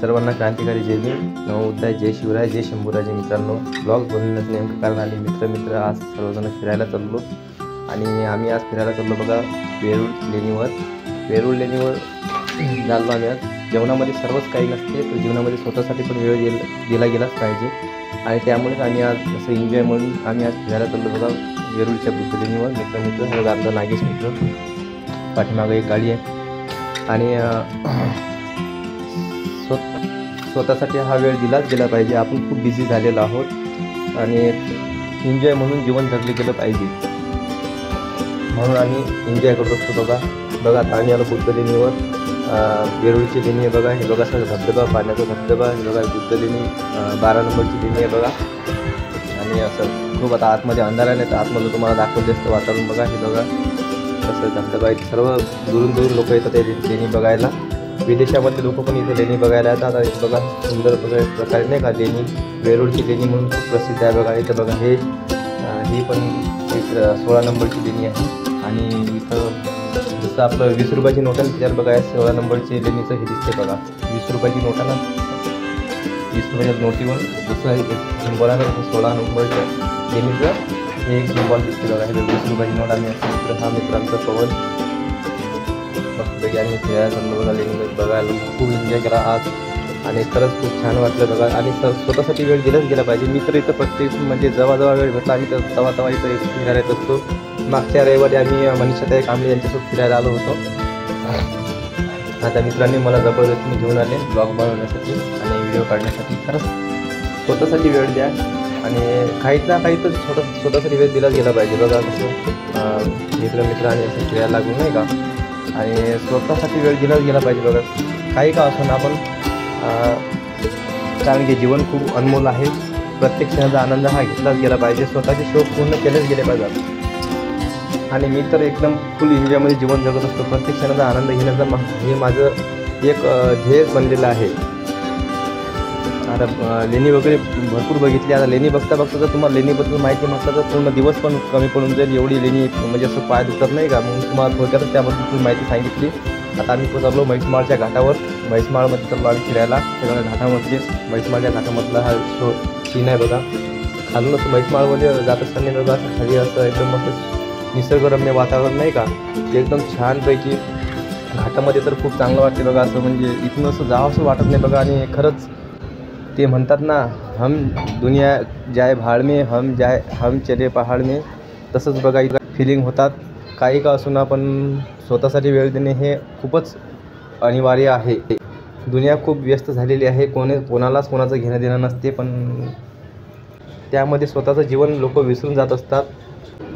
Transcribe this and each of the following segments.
सर्वांना क्रांतिकारी जय भीम, नवोदय, जय शिवराय, जय शंभूराजे. मित्रांनो, ब्लॉग बनवण्याचं नेमकं कारण आले मित्र आज सर्वजण फिरायला चाललो आणि आम्ही आज फिरायला चाललो बघा वेरूळ लेणीवर चाललो आम्ही आज. जेवणामध्ये सर्वच काही नसते, तर जीवनामध्ये स्वतःसाठी पण वेळ दिला गेलाच पाहिजे आणि त्यामुळेच आम्ही आज असं एन्जॉय म्हणून आम्ही आज फिरायला चाललो बघा वेरूळच्या बुद्ध लेणीवर. मित्र आमचा नागेश मित्र, पाठीमागे एक गाडी आहे आणि स्वतःसाठी हा वेळ दिलाच गेला पाहिजे. आपण खूप बिझी झालेलो आहोत आणि एन्जॉय म्हणून जीवन जगले गेलं पाहिजे, म्हणून आम्ही एन्जॉय करत असतो. बघा आता आम्ही आलो बुद्ध लेणीवर, वेरूळची लेणी आहे बघा. हे बघा सर धबधबा, पाण्याचा धबधबा. हे बघा बुद्ध लेणी 12 नंबरची लेणी आहे बघा. आणि असं खूप आता आतमध्ये अंधार आहे, तर आतमध्ये तुम्हाला दाखवलं असतं वातावरण बघा. हे बघा कसं धबधबा आहे. सर्व दुरून लोक येतात ते लेणी बघायला. विदेशामधले लोक पण इथे लेणी बघायला येतात. आणि बघा सुंदर प्रकारे नाही का लेणी, वेरूळची लेणी म्हणून खूप प्रसिद्ध आहे बघा. इथं बघा ही पण एक 16 नंबरची लेणी आहे. आणि इथं जसं आपलं 20 रुपयाची नोट आहे त्याच्यावर बघा 16 नंबरची लेणीचं हे दिसते बघा. 20 रुपयाची नोट आहे ना, 20 रुपयाच्या नोटीवर जसं एक सिम्बॉल आहे तसं 16 नंबरच्या लेणीचं हे एक सिम्बॉल दिसते बघा. हे 20 रुपयाची नोट. आम्ही असं हा मित्रांचा पवन मस्तपैकी आम्ही फिरायला चाललो बघा लेणीमध्ये बघायला. खूप एन्जॉय केला आज आणि खरंच खूप छान वाटलं बघा. आणि स्वतःसाठी वेळ दिलाच गेला पाहिजे. मी तर इथं प्रत्येक म्हणजे जेव्हा वेळ भेटला आम्ही तर तेव्हा इथं फिरायला येत असतो. मागच्या रविवारी आम्ही मनीषाताई कांबळे यांच्यासोबत फिरायला आलो होतो. आता मित्रांनी मला जबरदस्तीने घेऊन आले ब्लॉग बनवण्यासाठी आणि व्हिडिओ काढण्यासाठी. खरंच स्वतःसाठी वेळ द्या आणि काही ना काही तर स्वतःसाठी वेळ दिलाच गेला पाहिजे बघा. कसं मित्र आणि असं फिरायला लागून नाही का, आणि स्वतःसाठी वेळ दिलाच गेला पाहिजे बघा. काही का असं ना आपण, कारण की जीवन खूप अनमोल आहे. प्रत्येक क्षणाचा आनंद हा घेतलाच गेला पाहिजे. स्वतःचे शौक पूर्ण केलेच गेले पाहिजेत. आणि मी तर एकदम फुल एन्जॉयमध्ये जीवन जगत असतो. प्रत्येक क्षणाचा आनंद घेण्याचा हे माझं एक ध्येय बनलेलं आहे. आता लेणी वगैरे भरपूर बघितली. आता लेणी बघता जर तुम्हाला लेणीबद्दल माहिती म्हटलं तर पूर्ण दिवस पण कमी पडून जाईल. एवढी लेणी म्हणजे असं पाय दुखत नाही का. मग तुम्हाला थोडक्यातच त्याबद्दल माहिती सांगितली. आता आम्ही पोचलो म्हैसमाळच्या घाटावर. म्हैसमाळमध्ये चाललो आम्ही फिरायला. सगळ्या घाटामध्ये म्हैसमाळच्या घाटामधला हा सीन आहे बघा. खालून असं म्हैसमाळमध्ये जात असताना बघा असं खाली असं एकदम मस्त निसर्गरम्य वातावरण नाही का, ते एकदम छानपैकी घाटामध्ये तर खूप चांगलं वाटते बघा. असं म्हणजे इथून असं जावं असं वाटत नाही बघा. आणि खरंच ते म्हणतात ना, हम दुनिया जाए भाड में, हम चले पहाड में, तसंच बघा इथं फिलिंग होतात. काही का असून आपण स्वतःसाठी वेळ देणे हे खूपच अनिवार्य आहे. दुनिया खूप व्यस्त झालेली आहे. कोणालाच कोणाचं घेणं देणं नसते, पण त्यामध्ये स्वतःचं जीवन लोक विसरून जात असतात.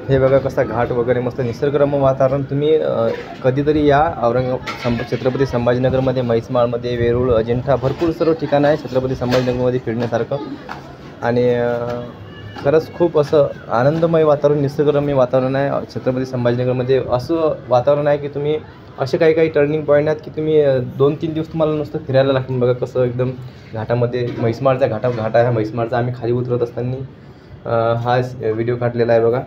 हे बघा कसा घाट वगैरे मस्त निसर्गरम्य वातावरण. तुम्ही कधीतरी या छत्रपती संभाजीनगरमध्ये, म्हैसमाळमध्ये, वेरूळ, अजिंठा भरपूर सर्व ठिकाणं आहे छत्रपती संभाजीनगरमध्ये फिरण्यासारखं. आणि खरंच खूप असं आनंदमय वातावरण, निसर्गरम्य वातावरण आहे छत्रपती संभाजीनगरमध्ये. असं वातावरण आहे की तुम्ही असे काही टर्निंग पॉईंट आहेत की तुम्ही 2-3 दिवस तुम्हाला नुसतं फिरायला लागतील बघा. कसं एकदम घाटामध्ये म्हैसमाळचा घाट आहे. म्हैसमाळचा आम्ही खाली उतरत असताना हा व्हिडिओ काढलेला आहे बघा.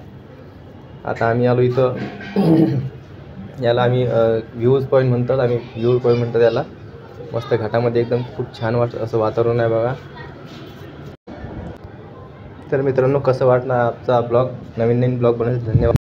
आता आम्ही आलो इथं, याला आम्ही व्ह्यूज पॉईंट म्हणतात याला. मस्त घाटामध्ये एकदम खूप छान असं वातावरण आहे बघा. तर मित्रांनो, कसं वाटलं आजचा ब्लॉग, नवीन ब्लॉग बनवण्यासाठी धन्यवाद.